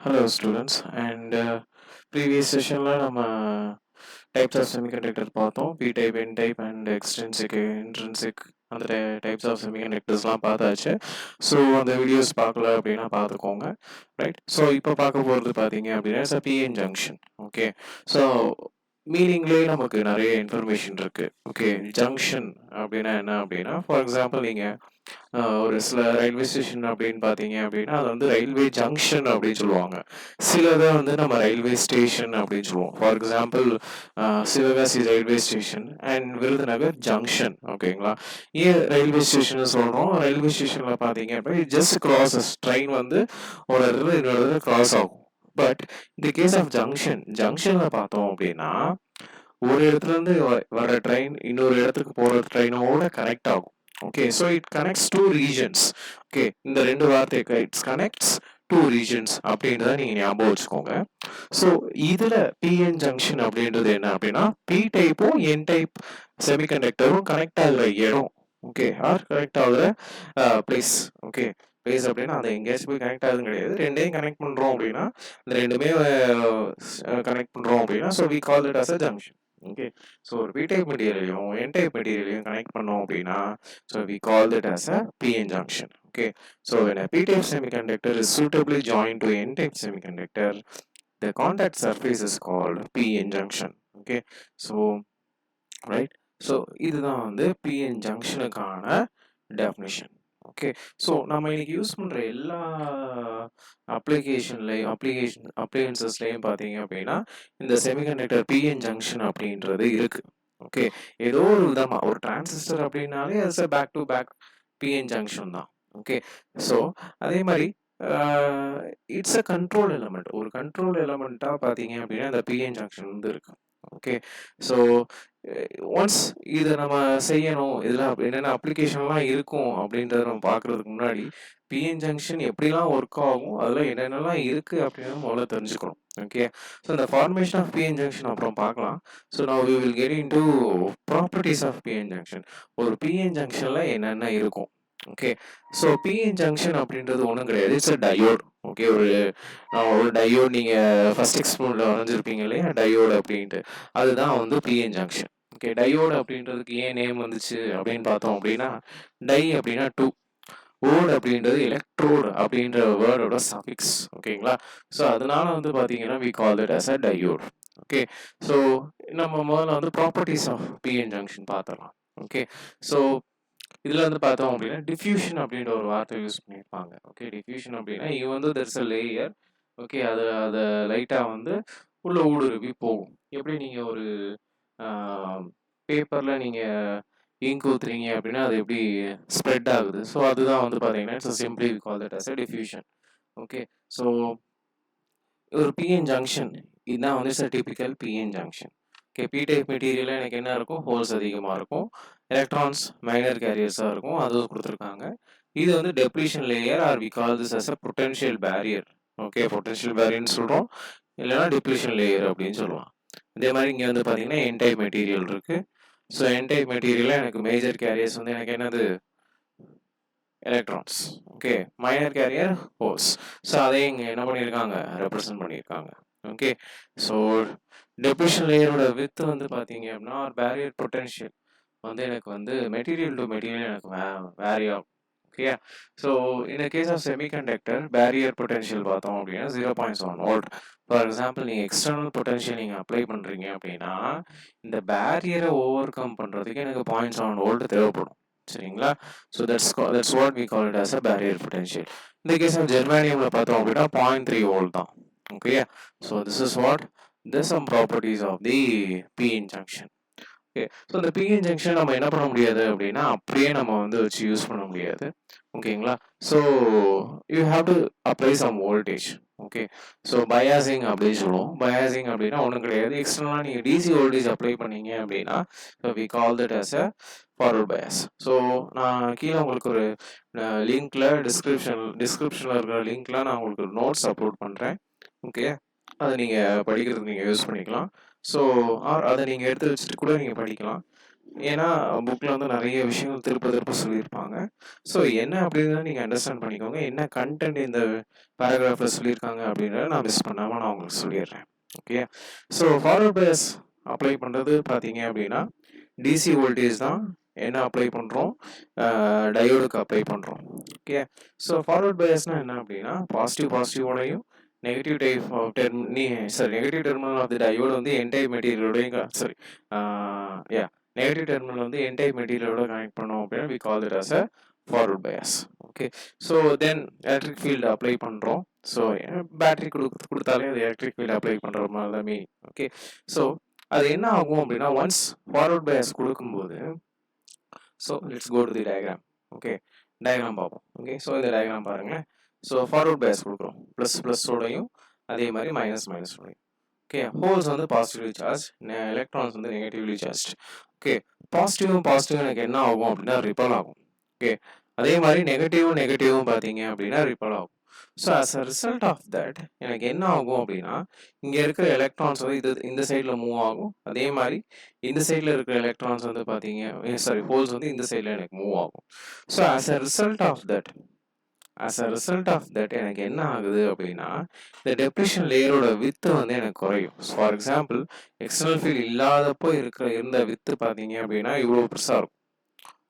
Hello students and previous sessionல நம்ம types of semiconductor பார்த்தோம். p-type, n-type and extrinsic, intrinsic அந்த types of semiconductorsலாம் பார்த்தாச்சு. So அந்த வீடியோஸ் பார்க்கல அப்படின்னா பார்த்துக்கோங்க. ரைட். ஸோ இப்போ பார்க்க போகிறது பார்த்தீங்க அப்படின்னா it's p-n junction. Okay. So மீனிங்லேயே நமக்கு நிறைய இன்ஃபர்மேஷன் இருக்கு. ஓகே. ஜங்ஷன் அப்படின்னா என்ன அப்படின்னா ஃபார் எக்ஸாம்பிள் நீங்கள் ஒரு சில ரயில்வே ஸ்டேஷன் அப்படின்னு பார்த்தீங்க அப்படின்னா அது வந்து ரயில்வே ஜங்ஷன் அப்படின்னு சொல்லுவாங்க. சிலதை வந்து நம்ம ரயில்வே ஸ்டேஷன் அப்படின்னு சொல்லுவோம். For example Sivakasi railway station and Virudhunagar junction. ஓகேங்களா? ஏன் ரயில்வே ஸ்டேஷன் சொல்கிறோம்? ரயில்வே ஸ்டேஷனில் பார்த்தீங்க அப்படின்னா ஜஸ்ட் கிராஸஸ் ட்ரெயின் வந்து ஒரு இடத்துல இன்னொரு இடத்துல கிராஸ் ஆகும். பட் இந்த கேஸ் ஆஃப் ஜங்ஷனில் பார்த்தோம் அப்படின்னா ஒரு இடத்துல இருந்து வர ட்ரெயின் இன்னொரு இடத்துக்கு போகிற ட்ரெயினோட கனெக்ட் ஆகும். Okay, so it connects two regions. Okay, இந்த ரெண்டு வார்த்தைக்கு இட்ஸ் கனெக்ட்ஸ் டூ ரீஜன்ஸ் அப்படின்றத நீங்கள் ஞாபகம் வச்சுக்கோங்க. ஸோ இதில் பிஎன் ஜங்ஷன் அப்படின்றது என்ன அப்படின்னா பி டைப்பும் என் டைப் செமிகண்டக்டரும் கனெக்ட் ஆகுற இடம். ஓகே, ஆர் கனெக்ட் ஆகுற பிளேஸ். ஓகே, பிளேஸ் அப்படின்னா அதை எங்கேயாச்சும் போய் கனெக்ட் ஆகுதுன்னு கிடையாது. ரெண்டையும் கனெக்ட் பண்ணுறோம் அப்படின்னா இந்த ரெண்டுமே கனெக்ட் பண்ணுறோம் அப்படின்னா so we call it as a junction. Okay, so ஒரு p-type மெட்டீரியலையும் n-type மெட்டீரியலையும் கனெக்ட் பண்ணோம் அப்படின்னா so we call it as a p-n junction. Okay, so when a p-type semiconductor is suitably joined to n-type semiconductor, the contact surface is called p-n junction. Okay, so right, so இதுதான் வந்து p-n junctionக்கான definition. Okay, so நம்ம இன்னைக்கு use பண்ணுற எல்லா அப்ளிகேஷன்ஸ்லையும் பார்த்தீங்க அப்படின்னா இந்த semiconductor PN junction அப்படின்றது இருக்கு. ஓகே, ஏதோ ஒரு விதமாக ஒரு டிரான்சிஸ்டர் அப்படின்னாலே அது back to back PN junction தான். ஓகே, ஸோ அதே மாதிரி இட்ஸ் அ கண்ட்ரோல் எலமெண்ட். ஒரு கண்ட்ரோல் எலமெண்ட்டாக பார்த்தீங்க அப்படின்னா இந்த பிஎன் ஜங்ஷன் வந்து இருக்கு. ஓகே, ஸோ ஒன்ஸ் இதை நம்ம செய்யணும், இதில் என்னென்ன அப்ளிகேஷன்லாம் இருக்கும் அப்படின்றத நம்ம பார்க்குறதுக்கு முன்னாடி பிஎன் ஜங்ஷன் எப்படிலாம் ஒர்க் ஆகும், அதில் என்னென்னலாம் இருக்குது அப்படின்னு முதல்ல தெரிஞ்சுக்கணும். ஓகே, ஸோ இந்த ஃபார்மேஷன் ஆஃப் பிஎன் ஜங்ஷன் அப்புறம் பார்க்கலாம். So now we will get into properties of PN junction. ஒரு பிஎன் ஜங்ஷனில் என்னென்ன இருக்கும். ஓகே, ஸோ பிஎன் ஜங்ஷன் அப்படின்றது ஒன்றும் கிடையாது, இட்ஸ் அ டயோட். ஓகே, ஒரு டயோட் நீங்கள் ஃபர்ஸ்ட் எக்ஸ்போனில் வரைஞ்சிருப்பீங்க இல்லையா, டயோடு அப்படின்ட்டு, அதுதான் வந்து பிஎன் ஜங்ஷன். ஓகே, டயோடு அப்படின்றதுக்கு ஏன் நேம் வந்துச்சு அப்படின்னு பார்த்தோம் அப்படின்னா டை அப்படின்னா டூ, ஓடு அப்படின்றது எலக்ட்ரோடு அப்படின்ற வேர்டோட சஃபிக்ஸ். ஓகேங்களா? ஸோ அதனால வந்து பார்த்தீங்கன்னா we call it as a diode. Okay, so நம்ம முதல்ல வந்து ப்ராப்பர்ட்டிஸ் ஆஃப் பிஎன் ஜங்ஷன் பார்த்துடலாம். ஓகே, ஸோ இதில் வந்து பார்த்தோம் அப்படின்னா டிஃப்யூஷன் அப்படின்ற ஒரு வார்த்தை யூஸ் பண்ணியிருப்பாங்க. ஓகே, டிஃப்யூஷன் அப்படின்னா இது வந்து தெர்ஸ் அ லேயர். ஓகே, அதை லைட்டாக வந்து உள்ள ஊடுருவி போகும். எப்படி நீங்கள் ஒரு பேப்பரில் நீங்கள் இங்க் ஊற்றுறீங்க அப்படின்னா அது எப்படி ஸ்ப்ரெட் ஆகுது. ஸோ அதுதான் வந்து பார்த்தீங்கன்னா it's simply we call that as a diffusion. Okay, so ஒரு பிஎன் ஜங்ஷன் இதுதான் வந்து it's a typical PN junction. Okay, p-type மெட்டீரியலில் எனக்கு என்ன இருக்கும், ஹோல்ஸ் அதிகமாக இருக்கும், எலக்ட்ரான்ஸ் மைனர் கேரியர்ஸாக இருக்கும், அதுவும் கொடுத்துருக்காங்க. இது வந்து depletion layer or we call this as a potential barrier. Okay, potential பேரியர்னு சொல்கிறோம், இல்லைனா டெப்ளீஷன் லேயர் அப்படின்னு சொல்லலாம். இதே மாதிரி இங்கே வந்து பார்த்தீங்கன்னா n-type மெட்டீரியல் இருக்குது. ஸோ n-type மெட்டீரியலில் எனக்கு மேஜர் கேரியர்ஸ் வந்து எனக்கு என்னது, electrons. Okay, minor carrier holes. So அதை இங்கே என்ன பண்ணியிருக்காங்க, ரெப்ரசன்ட் பண்ணியிருக்காங்க. ஓகே, ஸோ டெப்ளீஷன் லேயரோட வித் வந்து பார்த்தீங்க அப்படின்னா ஒரு பேரியர் பொட்டென்ஷியல் வந்து எனக்கு வந்து மெட்டீரியல் டு மெட்டீரியல் எனக்கு வேரி ஆகும். ஓகே, ஸோ இந்த case of semiconductor barrier potential பார்த்தோம் அப்படின்னா 0.7 வோல்ட். ஃபார் எக்ஸாம்பிள் நீங்கள் எக்ஸ்டர்னல் பொட்டென்ஷியல் நீங்கள் அப்ளை பண்ணுறீங்க அப்படின்னா இந்த பேரியரை ஓவர் கம் பண்ணுறதுக்கு எனக்கு 0.7 வோல்ட் தேவைப்படும். சரிங்களா? So that's what we call it as a barrier potential. இந்த கேஸ் ஆஃப் ஜெர்மானியமில் பார்த்தோம் அப்படின்னா 0.3 வோல்ட் தான். Okay, so this is what there's some properties of the p-n junction. Okay, so இந்த p-n junction நம்ம என்ன பண்ண முடியாது அப்படின்னா அப்படியே நம்ம வந்து வச்சு யூஸ் பண்ண முடியாது. ஓகேங்களா? So you have to apply some voltage. Okay, so biasing அப்படின்னு சொல்லுவோம். பயாசிங் அப்படின்னா ஒன்றும் கிடையாது, எக்ஸ்டர்னலாக நீங்கள் டிசி வோல்டேஜ் அப்ளை பண்ணீங்க அப்படின்னா so we call that as a forward bias. So நான் கீழே உங்களுக்கு ஒரு லிங்க்ல டிஸ்கிரிப்ஷனில் இருக்கிற லிங்க்ல நான் உங்களுக்கு நோட்ஸ் அப்லோட் பண்ணுறேன். ஓகே, அதை நீங்கள் படிக்கிறதுக்கு நீங்கள் யூஸ் பண்ணிக்கலாம். ஸோ அதை நீங்கள் எடுத்து வச்சுட்டு கூட நீங்கள் படிக்கலாம். ஏன்னா புக்கில் வந்து நிறைய விஷயங்கள் திருப்ப திருப்ப சொல்லியிருப்பாங்க. ஸோ என்ன அப்படின்னு நீங்கள் அண்டர்ஸ்டாண்ட் பண்ணிக்கோங்க. என்ன கண்டென்ட் இந்த பேராகிராஃபில் சொல்லியிருக்காங்க அப்படின்றத நான் மிஸ் பண்ணாமல் நான் உங்களுக்கு சொல்லிடுறேன். Okay. So forward bias apply பண்ணுறது பார்த்தீங்க அப்படின்னா டிசி வோல்டேஜ் தான் என்ன அப்ளை பண்ணுறோம், டயோடுக்கு அப்ளை பண்ணுறோம். ஓகே. ஸோ ஃபார்வர்ட் பயஸ்னால் என்ன அப்படின்னா பாசிட்டிவோடையும் negative type of negative terminal of the diode வந்து என் டைப் மெட்டீரியலோடையும் யா நெகட்டிவ் டெர்மினல் வந்து என் டைப் மெட்டீரியலோட கனெக்ட் பண்ணோம் அப்படின்னா we call it as a forward bias. Okay. So then electric field apply பண்ணுறோம். ஸோ பேட்டரி கொடுத்தாலே அது electric field apply பண்ணுற மாதிரி தான் மீனிங். ஓகே. ஸோ அது என்ன ஆகும் அப்படின்னா ஒன்ஸ் ஃபார்வர்ட் பயஸ் கொடுக்கும்போது so let's go to the diagram. Okay. Diagram பார்ப்போம். ஓகே. ஸோ இந்த டயக்ராம் பாருங்களேன். ஸோ ஃபார்வர்ட் பயஸ் கொடுக்குறோம் ப்ளஸ்ஸோடையும் அதே மாதிரி மைனஸோடையும். ஓகே. ஹோல்ஸ் வந்து பாசிட்டிவ்லி சார்ஜ், எலக்ட்ரான்ஸ் வந்து நெகட்டிவ்லி சார்ஜ். ஓகே. பாசிட்டிவ் எனக்கு என்ன ஆகும் அப்படின்னா ரிப்பல் ஆகும். ஓகே. அதே மாதிரி நெகட்டிவும் பார்த்தீங்க அப்படின்னா ரிப்பல் ஆகும். So as a result of that எனக்கு என்ன ஆகும் அப்படின்னா இங்கே இருக்கிற எலக்ட்ரான்ஸ் வந்து இந்த சைடில் மூவ் ஆகும். அதே மாதிரி இந்த சைடில் இருக்கிற எலக்ட்ரான்ஸ் வந்து பார்த்தீங்க ஹோல்ஸ் வந்து இந்த சைடில் எனக்கு மூவ் ஆகும். So as a result of that எனக்கு என்ன ஆகுது அப்படின்னா இந்த டெப்ளிஷன் லேயரோட வித்து வந்து எனக்கு குறையும். ஃபார் எக்ஸாம்பிள் எக்ஸ்டர்னல் ஃபீல்ட் இல்லாதப்போ இருந்த வித்து பார்த்தீங்க அப்படின்னா இவ்வளோ பெருசாக இருக்கும்.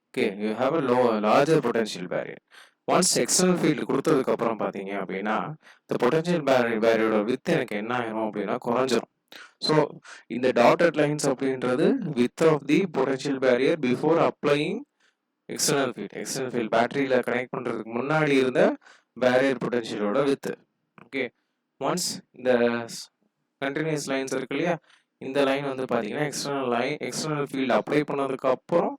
Okay. You have a larger potential barrier. Once external field கொடுத்ததுக்கு அப்புறம் பார்த்தீங்க அப்படின்னா இந்த பொட்டன்ஷியல் பேரியரோட வித்து எனக்கு என்ன ஆயிரும் அப்படின்னா குறைஞ்சிரும். ஸோ இந்த டாட்டட் லைன்ஸ் அப்படின்றது width of the potential barrier before applying external field பேட்டரியில் கனெக்ட் பண்ணுறதுக்கு முன்னாடி இருந்த பேரியர் பொட்டன்ஷியலோட வித்து. ஓகே. ஒன்ஸ் இந்த கண்டினியூஸ் லைன்ஸ் இருக்கு இல்லையா, இந்த லைன் வந்து பார்த்தீங்கன்னா எக்ஸ்டர்னல் ஃபீல்டு அப்ளை பண்ணதுக்கு அப்புறம்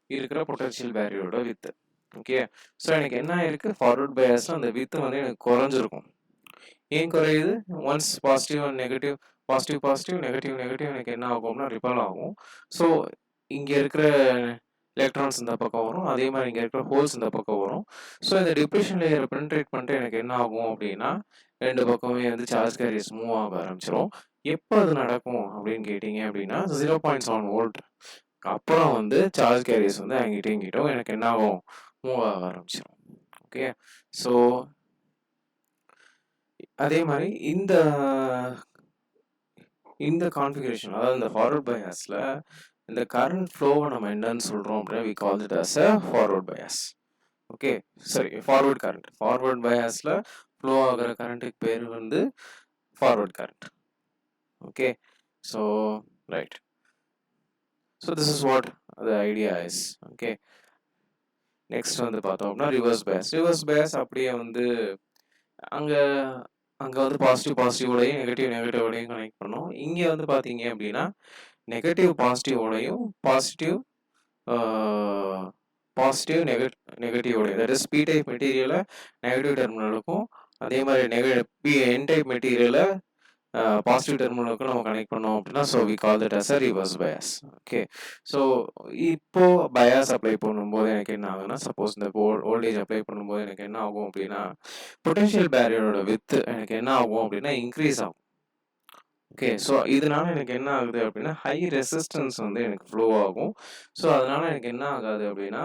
இருக்கிற பொட்டன்ஷியல் பேரியரோட வித்து. ஓகே. ஸோ எனக்கு என்ன ஆயிருக்கு, ஃபார்வர்ட் பயஸ்ல அந்த வித்து வந்து எனக்கு குறைஞ்சிருக்கும். ஏன் குறையுது? Once positive and negative negative எனக்கு என்ன ஆகும்னா ரிப்பல் ஆகும். ஸோ இங்கே இருக்கிற எலக்ட்ரான்ஸ் இந்த பக்கம் வரும், அதே மாதிரி இங்கே இருக்கிற ஹோல்ஸ் இந்த பக்கம் வரும். ஸோ இந்த டிப்ரெஷன் லேயரை பெனிட்ரேட் பண்ணிட்டு எனக்கு என்ன ஆகும் அப்படின்னா ரெண்டு பக்கமே வந்து சார்ஜ் கேரியர்ஸ் மூவ் ஆக ஆரம்பிச்சிடும். எப்போ அது நடக்கும் அப்படின்னு கேட்டிங்க அப்படின்னா 0.7 வோல்ட் அப்புறம் வந்து சார்ஜ் கேரியர்ஸ் வந்து அங்கிட்டும் எனக்கு என்ன ஆகும், மூவ் ஆக ஆரம்பிச்சிடும். ஓகே. ஸோ அதே மாதிரி இந்த கான்ஃபிகரேஷன் அதாவது இந்த ஃபார்வர்ட் பயாஸில் இந்த கரண்ட் ஃப்ளோவை நம்ம என்னன்னு சொல்கிறோம் அப்படின்னா we call it as a forward bias. Okay. சரி, ஃபார்வர்ட் பயாஸில் ஃப்ளோ ஆகிற கரண்ட்டுக்கு பேர் வந்து forward current. Okay. So right. So this is what the idea is. Okay. Next வந்து பார்த்தோம்னா ரிவர்ஸ் பயஸ் அப்படியே வந்து அங்கே வந்து பாசிட்டிவோடையும் நெகட்டிவோடையும் கனெக்ட் பண்ணோம். இங்கே வந்து பார்த்தீங்க அப்படின்னா பாசிட்டிவோடையும் நெகட்டிவோடையும் தட் இஸ் பி டைப் மெட்டீரியலை நெகட்டிவ் டெர்மினலுக்கும் அதே மாதிரி என் டைப் மெட்டீரியலை பாசிட்டிவ் டெர்மினலுக்கும் நம்ம கனெக்ட் பண்ணோம் அப்படின்னா so we call that as a reverse bias. Okay. So இப்போ பயாஸ் அப்ளை பண்ணும்போது எனக்கு என்ன ஆகுதுன்னா சப்போஸ் இந்த வோல்டேஜ் அப்ளை பண்ணும்போது எனக்கு என்ன ஆகும் அப்படின்னா பொட்டன்ஷியல் பேரியரோட வித்து எனக்கு என்ன ஆகும் அப்படின்னா இன்க்ரீஸ் ஆகும். ஓகே. ஸோ இதனால எனக்கு என்ன ஆகுது அப்படின்னா ஹை ரெசிஸ்டன்ஸ் வந்து எனக்கு ஃப்ளோ ஆகும். ஸோ அதனால எனக்கு என்ன ஆகாது அப்படின்னா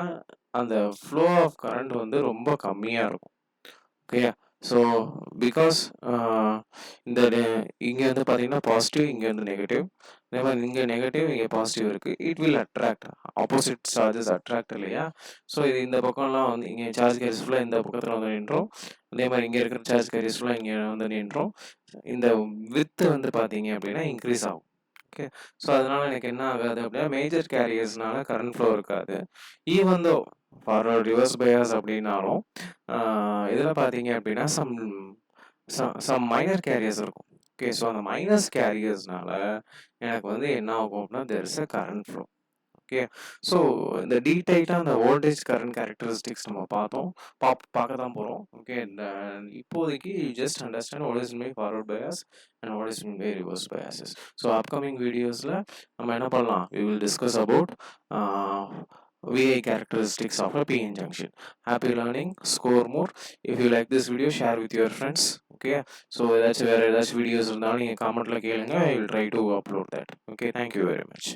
அந்த ஃப்ளோ ஆஃப் கரண்ட் வந்து ரொம்ப கம்மியாக இருக்கும். ஓகே. ஸோ பிகாஸ் இங்கே வந்து பார்த்தீங்கன்னா பாசிட்டிவ், இங்கே வந்து நெகட்டிவ், அதே மாதிரி இங்கே நெகட்டிவ் இங்கே பாசிட்டிவ் இருக்குது. It will attract opposite charges attract இல்லையா. ஸோ இது இந்த பக்கம்லாம் வந்து இங்கே சார்ஜ் கேரியர்ஸ் ஃபுல்லாக இந்த பக்கத்தில் வந்து நின்றோம், அதே மாதிரி இங்கே இருக்கிற சார்ஜ் கேரியர்ஸ் ஃபுல்லாக இங்கே வந்து நின்றோம். இந்த வித்து வந்து பார்த்தீங்க அப்படின்னா இன்க்ரீஸ் ஆகும். ஓகே. ஸோ அதனால எனக்கு என்ன ஆகாது அப்படின்னா மேஜர் கேரியர்ஸ்னால கரண்ட் ஃப்ளோ இருக்காது. Even though forward reverse bias அப்படின்னாலும் இதில் பார்த்தீங்க அப்படின்னா சம் மைனர் கேரியர்ஸ் இருக்கும். ஓகே. ஸோ அந்த மைனஸ் கேரியர்ஸ்னால எனக்கு வந்து என்ன ஆகும் அப்படின்னா there is a current flow. Okay. So இந்த டீடைல்டாக அந்த வோல்டேஜ் கரண்ட் கேரக்டரிஸ்டிக்ஸ் நம்ம பார்க்க தான் போகிறோம். ஓகே. இப்போதைக்கு just understand what is mean forward bias and what is mean by reverse biases. So upcoming வீடியோஸில் நம்ம என்ன பண்ணலாம், we will discuss about VI characteristics of a PN junction. Happy learning, score more. If you like this video, share with your friends. Okay. So வேறு ஏதாச்சும் videos இருந்தாலும் நீங்கள் கமெண்ட்டில் கேளுங்க, I will try to upload that. Okay. Thank you very much.